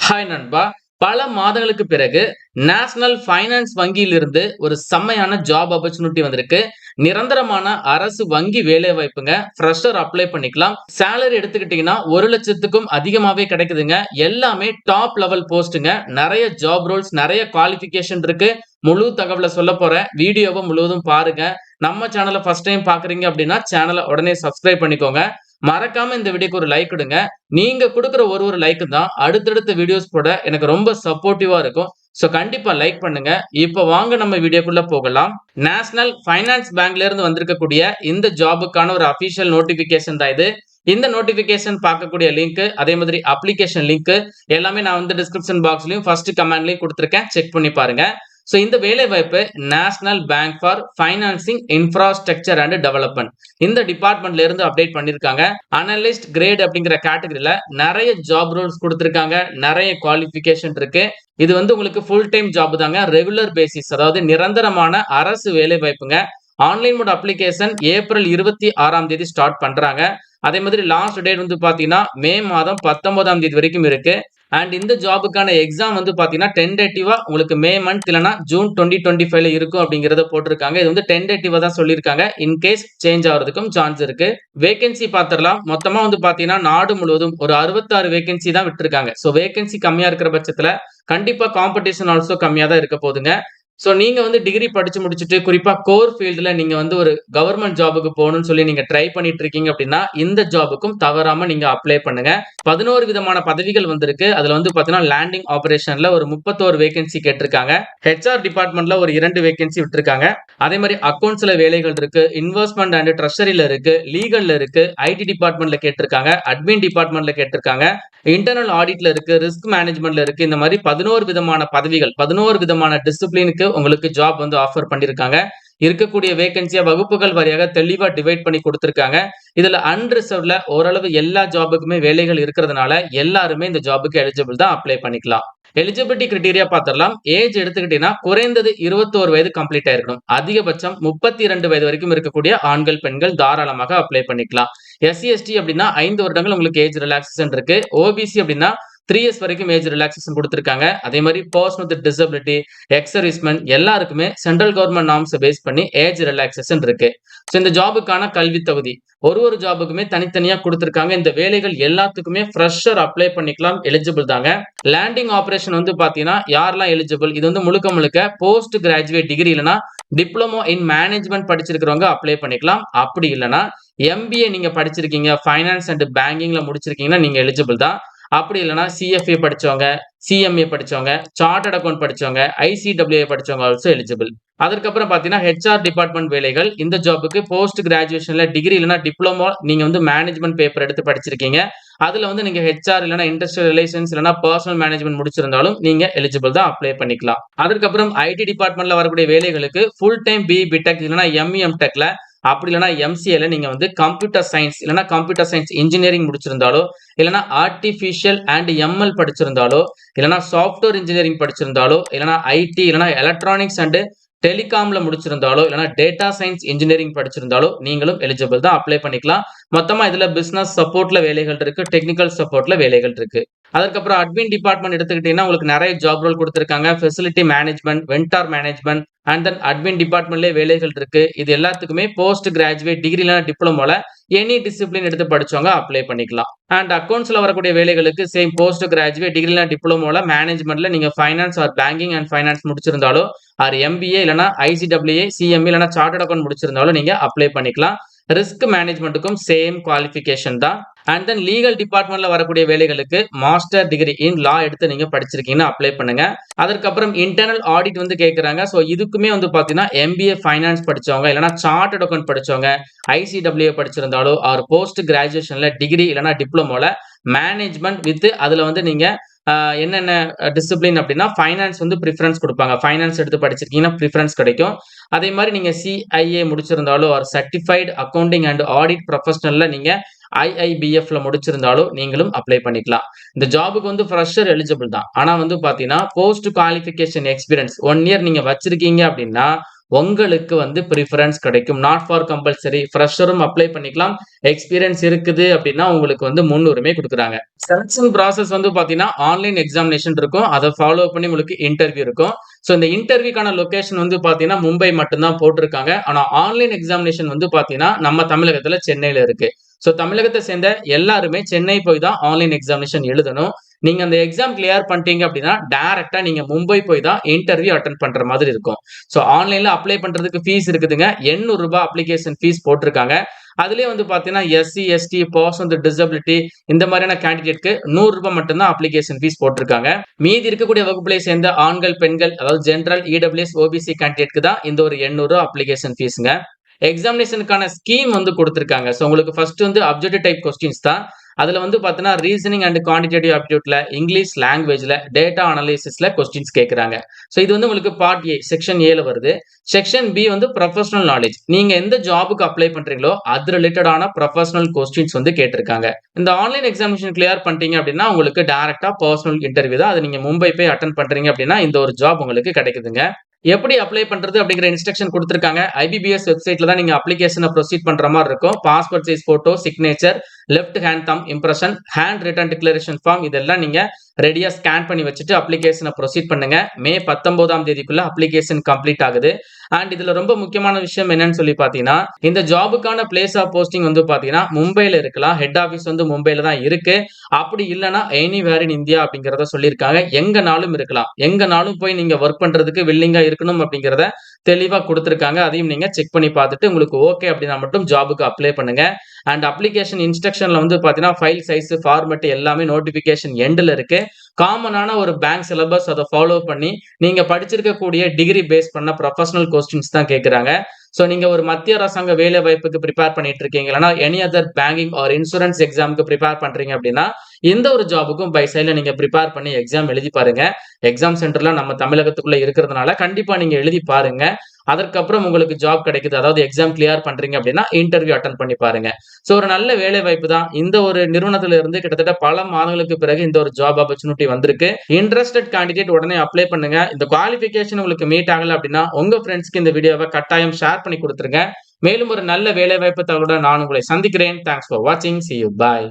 Hi நண்பா. பல மாதங்களுக்கு பிறகு நேஷனல் ஃபைனான்ஸ் வங்கியிலிருந்து ஒரு செம்மையான ஜாப் ஆப்பர்ச்சுனிட்டி வந்திருக்கு. நிரந்தரமான அரசு வங்கி வேலை வாய்ப்புங்க. ஃப்ரெஷர் அப்ளை பண்ணிக்கலாம். சேலரி எடுத்துக்கிட்டீங்கன்னா 1,00,000க்கும் அதிகமாவே கிடைக்குதுங்க. எல்லாமே டாப் லெவல் போஸ்ட்டுங்க. நெறைய ஜாப் ரோல்ஸ், நெறைய குவாலிஃபிகேஷன் இருக்கு. முழு தகவல சொல்லப் போறேன். வீடியோவ முழுவதும் பாருங்க. நம்ம சேனல ஃபர்ஸ்ட் டைம் பார்க்குறீங்க அப்படின்னா, சேனல உடனே சப்ஸ்கிரைப் பண்ணிக்கோங்க. மறக்காம இந்த வீடியோக்கு ஒரு லைக் இடுங்க. நீங்க குடுக்குற ஒரு லைக் தான் அடுத்தடுத்த வீடியோஸ் போட எனக்கு ரொம்ப சப்போர்ட்டிவா இருக்கும். சோ கண்டிப்பா லைக் பண்ணுங்க. இப்ப வாங்க நம்ம வீடியோக்குள்ள போகலாம். நேஷனல் ஃபைனான்ஸ் பேங்க்ல இருந்து வந்திருக்கக்கூடிய இந்த ஜாபுக்கான ஒரு அபிஷியல் நோட்டிபிகேஷன் தான் இது. இந்த நோட்டிபிகேஷன் பார்க்கக்கூடிய லிங்க், அதே மாதிரி அப்ளிகேஷன் லிங்க் எல்லாமே நான் வந்து டிஸ்கிரிப்ஷன் பாக்ஸ்லயும் ஃபர்ஸ்ட் கமெண்ட்லயும் குடுத்திருக்கேன். செக் பண்ணி பாருங்க. சோ இந்த வேலை வாய்ப்பு national bank for financing infrastructure and development இந்த டிபார்ட்மெண்ட்ல இருந்து அப்டேட் பண்ணிருக்காங்க. அனலிஸ்ட் கிரேட் அப்படிங்கிற கேட்டகரியில நிறைய ஜாப் ரோல்ஸ் கொடுத்திருக்காங்க. நிறைய குவாலிஃபிகேஷன் இருக்கு. இது வந்து உங்களுக்கு ஃபுல் டைம் ஜாப் தாங்க. ரெகுலர் பேசிஸ், அதாவது நிரந்தரமான அரசு வேலை வாய்ப்புங்க. ஆன்லைன் மோட் அப்ளிகேஷன் ஏப்ரல் 26ஆம் தேதி ஸ்டார்ட் பண்றாங்க. அதே மாதிரி லாஸ்ட் டேட் வந்து பாத்தீங்கன்னா மே மாதம் 19ஆம் தேதி வரைக்கும் இருக்கு. அண்ட் இந்த ஜாபுக்கான எக்ஸாம் வந்து பாத்தீங்கன்னா டென்டேட்டிவா உங்களுக்கு மே மந்த் இல்லனா ஜூன் 2025ல இருக்கும் அப்படிங்கறத போட்டிருக்காங்க. இது வந்து டென்டேட்டிவா தான் சொல்லியிருக்காங்க. இன் கேஸ் சேஞ்ச் ஆகிறதுக்கும் சான்ஸ் இருக்கு. வேகன்சி பாத்திரலாம். மொத்தமா வந்து பாத்தீங்கன்னா நாடு முழுவதும் ஒரு 66 வேகன்சி தான் விட்டுருக்காங்க. சோ வேகன்சி கம்மியா இருக்கிற பட்சத்துல கண்டிப்பா காம்படிஷன் ஆல்சோ கம்மியா தான் இருக்க போகுதுங்க. சோ நீங்க வந்து டிகிரி படிச்சு முடிச்சுட்டு குறிப்பா கோர் ஃபீல்டுல நீங்க வந்து ஒரு கவர்மெண்ட் ஜாபுக்கு போகணும்னு சொல்லி நீங்க ட்ரை பண்ணிட்டு இருக்கீங்க அப்படின்னா இந்த ஜாபுக்கும் தவறாம நீங்க அப்ளை பண்ணுங்க. 11 விதமான பதவிகள் வந்திருக்கு. அதுல வந்து பாத்தீங்கன்னா லேண்டிங் ஆபரேஷன்ல ஒரு 31 வேகன்சி கேட்டிருக்காங்க. ஹெச்ஆர் டிபார்ட்மெண்ட்ல ஒரு 2 வேகன்சி விட்டுருக்காங்க. அதே மாதிரி அக்கவுண்ட்ஸ்ல வேலைகள் இருக்கு. இன்வெஸ்ட்மெண்ட் அண்ட் ட்ரெஷரில இருக்கு. லீகல்ல இருக்கு. ஐடி டிபார்ட்மெண்ட்ல கேட்டிருக்காங்க. அட்மின் டிபார்ட்மெண்ட்ல கேட்டிருக்காங்க. இன்டர்னல் ஆடிட்ல இருக்கு. ரிஸ்க் மேனேஜ்மெண்ட்ல இருக்கு. இந்த மாதிரி 11 விதமான பதவிகள், 11 விதமான டிசிப்ளினுக்கு உங்களுக்கு ஜாப் வந்து ஆஃபர் பண்ணிருக்காங்க. இருக்கக்கூடிய வேகன்சியா வகுப்புகள் வாரியாக தெளிவா டிவைட் பண்ணி கொடுத்திருக்காங்க. இதுல அன்ரிசர்வ்ட்ல ஓரளவு எல்லா ஜாபுக்குமே வேலைகள் இருக்கிறதுனால எல்லாருமே இந்த ஜாபுக்கு எலிஜிபிள் தான், அப்ளை பண்ணிக்கலாம். Eligibility criteria பாத்திரலாம். ஏஜ் எடுத்துக்கிட்டீங்கன்னா குறைந்தது 21 வயது கம்ப்ளீட் ஆயிருக்கணும். அதிகபட்சம் 32 வயது வரைக்கும் இருக்கக்கூடிய ஆண்கள், பெண்கள் தாராளமாக அப்ளை பண்ணிக்கலாம். எஸ்சி எஸ்டி அப்படின்னா 5 வருடங்கள் உங்களுக்கு ஏஜ் ரிலாக்சேஷன் இருக்கு. ஓபிசி அப்படின்னா 3 இயர்ஸ் வரைக்கும் ஏஜ் ரிலாக்சேஷன் கொடுத்திருக்காங்க. அதே மாதிரி person with disability, X serviceman எல்லாருக்குமே சென்ட்ரல் கவர்மெண்ட் நார்ம்ஸ் பேஸ் பண்ணி ஏஜ் ரிலாக்சேஷன் இருக்கு. சோ இந்த ஜாபுக்கான கல்வி தகுதி ஒரு ஜாபுக்குமே தனித்தனியா கொடுத்திருக்காங்க. இந்த வேலைகள் எல்லாத்துக்குமே ஃப்ரெஷர் அப்ளை பண்ணிக்கலாம், எலிஜிபிள் தாங்க. லேண்டிங் ஆபரேஷன் வந்து பாத்தீங்கன்னா யாரெல்லாம் எலிஜிபிள், இது வந்து முழுக்க முழுக்க போஸ்ட் கிராஜுவேட் டிகிரி இல்லனா டிப்ளமோ இன் மேனேஜ்மெண்ட் படிச்சிருக்கிறவங்க அப்ளை பண்ணிக்கலாம். அப்படி இல்லனா எம்பிஏ நீங்க படிச்சிருக்கீங்க, ஃபைனான்ஸ் அண்ட் பேங்கிங்ல முடிச்சிருக்கீங்கன்னா நீங்க எலிஜிபிள் தான். அப்படி இல்லனா சிஎஃப்ஏ படிச்சவங்க, சிஎம்ஏ படிச்சவங்க, சார்ட்டர்ட் அக்கவுண்ட் படிச்சவங்க, ஐசிடபிள்யூஏ படிச்சவங்க ஆல்சோ எலிஜிபிள். அதற்கப்புறம் பாத்தீங்கன்னா ஹெச்ஆர் டிபார்ட்மெண்ட் வேலைகள். இந்த ஜாபுக்கு போஸ்ட் கிராஜுவேஷன்ல டிகிரி இல்லனா டிப்ளமோ நீங்க வந்து மேனேஜ்மெண்ட் பேப்பர் எடுத்து படிச்சிருக்கீங்க. அதுல வந்து நீங்க ஹெச்ஆர் இல்லனா இண்டஸ்ட்ரியல் ரிலேஷன்ஸ் இல்லனா பர்சனல் மேனேஜ்மெண்ட் முடிச்சிருந்தாலும் நீங்க எலிஜிபிள் தான், அப்ளை பண்ணிக்கலாம். அதற்கப்புறம் ஐடி டிபார்ட்மெண்ட்ல வரக்கூடிய வேலைகளுக்கு ஃபுல் டைம் பிஇ பிடெக் இல்லனா எம்இ எம்டெக்ல அப்படி இல்லனா எம்சிஏல நீங்க வந்து கம்ப்யூட்டர் சயின்ஸ் இல்லனா கம்ப்யூட்டர் சயின்ஸ் இன்ஜினியரிங் முடிச்சிருந்தாலோ இல்லனா ஆர்டிபிஷியல் அண்ட் எம்எல் படிச்சிருந்தாலோ இல்லனா சாஃப்ட்வேர் இன்ஜினியரிங் படிச்சிருந்தாலோ இல்லனா ஐடி இல்லனா எலக்ட்ரானிக்ஸ் அண்ட் டெலிகாம்ல முடிச்சிருந்தாலோ இல்லனா டேட்டா சயின்ஸ் இன்ஜினியரிங் படிச்சிருந்தாலோ நீங்களும் எலிஜிபிள் தான், அப்ளை பண்ணிக்கலாம். மொத்தமா இதுல பிசினஸ் சப்போர்ட்ல வேலைகள் இருக்கு. டெக்னிக்கல் சப்போர்ட்ல வேலைகள் இருக்கு. அதற்கப்புறம் அட்மின் டிபார்ட்மெண்ட் எடுத்துக்கிட்டீங்கன்னா உங்களுக்கு நிறைய ஜாப் ரோல் கொடுத்திருக்காங்க. Facility management, vendor management and then admin டிபார்ட்மெண்ட்லயே வேலைகள் இருக்கு. இது எல்லாத்துக்குமே போஸ்ட் கிராஜுவேட் டிகிரி இல்லனா டிப்ளமோல எனி டிசிப்ளின் எடுத்து படிச்சவங்க அப்ளை பண்ணிக்கலாம். அண்ட் அக்கவுண்ட்ஸ்ல வரக்கூடிய வேலைகளுக்கு சேம் போஸ்ட் கிராஜுவேட் டிகிரி இல்லனா டிப்ளமோல மேனேஜ்மெண்ட்ல நீங்க finance or banking and finance முடிச்சிருந்தாலோ ஆர் எம்பிஏ இல்லனா ஐசிடபிள்யூஏ, சிஎம்ஏ இல்லனா சார்ட்டர்ட் அக்கவுண்ட் முடிச்சிருந்தாலும் நீங்க அப்ளை பண்ணிக்கலாம். ரிஸ்க் மேனேஜ்மெண்ட்டுக்கும் சேம் குவாலிஃபிகேஷன் தான். அண்ட் தென் லீகல் டிபார்ட்மெண்ட்ல வரக்கூடிய வேலைகளுக்கு மாஸ்டர் டிகிரி இன் லா எடுத்து நீங்க படிச்சிருக்கீங்கன்னா அப்ளை பண்ணுங்க. அதற்கப்புறம் இன்டர்னல் ஆடிட் வந்து கேக்குறாங்க. சோ இதுக்குமே வந்து பாத்தீங்கன்னா எம்பிஏ ஃபைனான்ஸ் படிச்சவங்க இல்லனா சார்ட்டர்ட் அக்கவுண்ட் படிச்சவங்க, ஐசிடபிள்யூஏ படிச்சிருந்தாலோ ஆர் போஸ்ட் கிராஜுவேஷன்ல டிகிரி இல்லனா டிப்ளமோல மேனேஜ்மெண்ட் வித் அதுல வந்து நீங்க என்னென்ன டிசிப்ளின் அப்படின்னா ஃபைனான்ஸ் வந்து பிரிஃபரன்ஸ் கொடுப்பாங்க. ஃபைனான்ஸ் எடுத்து படிச்சிருக்கீங்கன்னா பிரிஃபரன்ஸ் கிடைக்கும். அதே மாதிரி நீங்க சிஐஏ முடிச்சிருந்தாலோ or certified accounting and audit ப்ரொஃபஷனல்ல நீங்க ஐஐபிஎஃப்ல முடிச்சிருந்தாலோ நீங்களும் அப்ளை பண்ணிக்கலாம். இந்த ஜாபுக்கு வந்து ஃப்ரெஷர் எலிஜிபிள் தான். ஆனா வந்து பாத்தீங்கன்னா போஸ்ட் குவாலிஃபிகேஷன் எக்ஸ்பீரியன்ஸ் 1 இயர் நீங்க வச்சிருக்கீங்க அப்படின்னா உங்களுக்கு வந்து பிரிஃபரன்ஸ் கிடைக்கும். Not for compulsory. ஃப்ரெஷரும் அப்ளை பண்ணிக்கலாம். எக்ஸ்பீரியன்ஸ் இருக்குது அப்படின்னா உங்களுக்கு வந்து முன்னுரிமை குடுக்குறாங்க. செலக்ஷன் ப்ராசஸ் வந்து பார்த்தீங்கன்னா, ஆன்லைன் எக்ஸாமினேஷன் இருக்கும். அத ஃபாலோ பண்ணி உங்களுக்கு இன்டர்வியூ இருக்கும். சோ இந்த இன்டர்வியூக்கான லொகேஷன் வந்து பார்த்தீங்கன்னா, மும்பை மட்டும் தான் போட்டிருக்காங்க. ஆனா ஆன்லைன் எக்ஸாமினேஷன் வந்து பார்த்தீங்கன்னா, நம்ம தமிழகத்துல சென்னையில இருக்கு. சோ தமிழகத்த சேர்ந்த எல்லாருமே சென்னை போய் தான் ஆன்லைன் எக்ஸாமினேஷன் எழுதணும். நீங்க அந்த எக்ஸாம் கிளியர் பண்ணிட்டீங்க அப்படின்னா, டைரக்ட்டா நீங்க மும்பை போய் தான் இன்டர்வியூ அட்டெண்ட் பண்ற மாதிரி இருக்கும். சோ ஆன்லைன்ல அப்ளை பண்றதுக்கு ஃபீஸ் இருக்குதுங்க. ரூ. 800 அப்ளிகேஷன் ஃபீஸ் போட்டிருக்காங்க. அதிலேயே வந்து பார்த்தீங்கன்னா, SC, ST, person with disability இந்த மாதிரியான கேண்டிடேட்க்கு ரூ. 100 மட்டும் தான் அப்ளிகேஷன் ஃபீஸ் போட்டிருக்காங்க. மீதி இருக்கக்கூடிய வகுப்புகளை சேர்ந்த ஆண்கள், பெண்கள் அதாவது ஜெனரல், இடபிள்யூஎஸ், ஓபிசி கேண்டிடேட்க்கு தான் இந்த ஒரு ரூ. 800 அப்ளிகேஷன் ஃபீஸ்ங்க. எக்ஸாமினேஷனுக்கான ஸ்கீம் வந்து குடுத்திருக்காங்க. சோ உங்களுக்கு ஃபர்ஸ்ட் வந்து அப்ஜெக்டிவ் டைப் கொஸ்டின்ஸ் தான். அதுல வந்து பார்த்தீங்கன்னா, ரீசனிங் அண்ட் குவான்டிடேட்டிவ் ஆப்டிட்யூட்ல, இங்கிலீஷ் லாங்குவேஜ்ல, டேட்டா அனலைசிஸ்ல கொஸ்டின்ஸ் கேட்கறாங்க. சோ இது வந்து உங்களுக்கு பார்ட் ஏ, செக்ஷன் ஏல வருது. செக்ஷன் பி வந்து ப்ரொஃபஷனல் நாலேட்ஜ். நீங்க எந்த ஜாப்க்கு அப்ளை பண்றீங்களோ, அது ரிலேட்டடான ப்ரொஃபஷனல் கொஸ்டின்ஸ் வந்து கேட்டிருக்காங்க. இந்த ஆன்லைன் எக்ஸாமினேஷன் கிளியர் பண்ணிட்டீங்க அப்படின்னா, உங்களுக்கு டைரக்ட்டா பெர்சனல் இன்டர்வியூ தான். அது நீங்க மும்பை போய் அட்டெண்ட் பண்றீங்க அப்படின்னா, இந்த ஒரு ஜாப் உங்களுக்கு கிடைக்குதுங்க. எப்படி அப்ளை பண்றது அப்படிங்கிற இன்ஸ்ட்ரக்ஷன் குடுத்திருக்காங்க. ஐபிபிஎஸ் வெப்சைட்ல தான் நீங்க அப்ளிகேஷன ப்ரொசீட் பண்ற மாரி இருக்கும். Passport size photo, signature, left hand thumb impression, handwritten declaration form இதெல்லாம் நீங்க ரெடியா ஸ்கேன் பண்ணி வச்சுட்டு அப்ளிகேஷன ப்ரொசீட் பண்ணுங்க. மே 19ஆம் தேதிக்குள்ள அப்ளிகேஷன் கம்ப்ளீட் ஆகுது. அண்ட் இதுல ரொம்ப முக்கியமான விஷயம் என்னன்னு சொல்லி பார்த்தீங்கன்னா, இந்த ஜாபுக்கான பிளேஸ் ஆஃப் போஸ்டிங் வந்து பார்த்தீங்கன்னா, மும்பைல இருக்கலாம். ஹெட் ஆபீஸ் வந்து மும்பைல தான் இருக்கு. அப்படி இல்லன்னா எனிவேர் இன் இந்தியா அப்படிங்கிறத சொல்லியிருக்காங்க. எங்கனாலும் இருக்கலாம். எங்கனாலும் போய் நீங்க வொர்க் பண்றதுக்கு வில்லிங்கா இருக்கணும் அப்படிங்கிறத தெளிவா குடுத்திருக்காங்க. அதையும் நீங்க செக் பண்ணி பார்த்துட்டு உங்களுக்கு ஓகே அப்படின்னா மட்டும் ஜாபுக்கு அப்ளை பண்ணுங்க. அண்ட் அப்ளிகேஷன் இன்ஸ்ட்ரக்ஷன்ல வந்து பார்த்தீங்கன்னா, ஃபைல் சைஸ், ஃபார்மேட் எல்லாமே நோட்டிஃபிகேஷன் எண்டுல இருக்கு. காமனான ஒரு பேங்க் சிலபஸ் அத ஃபாலோ பண்ணி, நீங்க படிச்சிருக்கக்கூடிய டிகிரி பேஸ் பண்ண ப்ரொஃபஷனல் கொஸ்டின்ஸ் தான் கேட்கறாங்க. சோ நீங்க ஒரு மத்திய அரசாங்க வேலை வாய்ப்புக்கு பிரிப்பேர் பண்ணிட்டு இருக்கீங்க. இல்லன்னா any other banking R insurance எக்ஸாம்க்கு பிரிப்பேர் பண்றீங்க அப்படின்னா, எந்த ஒரு ஜாபுக்கும் பை சைட்ல நீங்க பிரிப்பேர் பண்ணி எக்ஸாம் எழுதி பாருங்க. எக்ஸாம் சென்டர்ல நம்ம தமிழகத்துக்குள்ள இருக்கிறதுனால கண்டிப்பா நீங்க எழுதி பாருங்க. அதற்கப்புறம் உங்களுக்கு ஜாப் கிடைக்குது. அதாவது எக்ஸாம் கிளியர் பண்றீங்க அப்படின்னா, இன்டர்வியூ அட்டெண்ட் பண்ணி பாருங்க. சோ ஒரு நல்ல வேலை வாய்ப்பு தான். இந்த ஒரு நிறுவனத்தில இருந்து கிட்டத்தட்ட பல மாதங்களுக்கு பிறகு இந்த ஒரு ஜாப் ஆப்பர்ச்சுனிட்டி வந்திருக்கு. இன்ட்ரஸ்டட் கேண்டிடேட் உடனே அப்ளை பண்ணுங்க. இந்த குவாலிஃபிகேஷன் உங்களுக்கு மீட் ஆகல அப்படின்னா, உங்க ஃபிரெண்ட்ஸ்க்கு இந்த வீடியோவ கட்டாயம் ஷேர் பண்ணி குடுத்துருங்க. மேலும் ஒரு நல்ல வேலை வாய்ப்பு தகவலுடன் நான் உங்களை சந்திக்கிறேன். தேங்க்ஸ் ஃபார் வாட்சிங். சீ யூ. பாய்.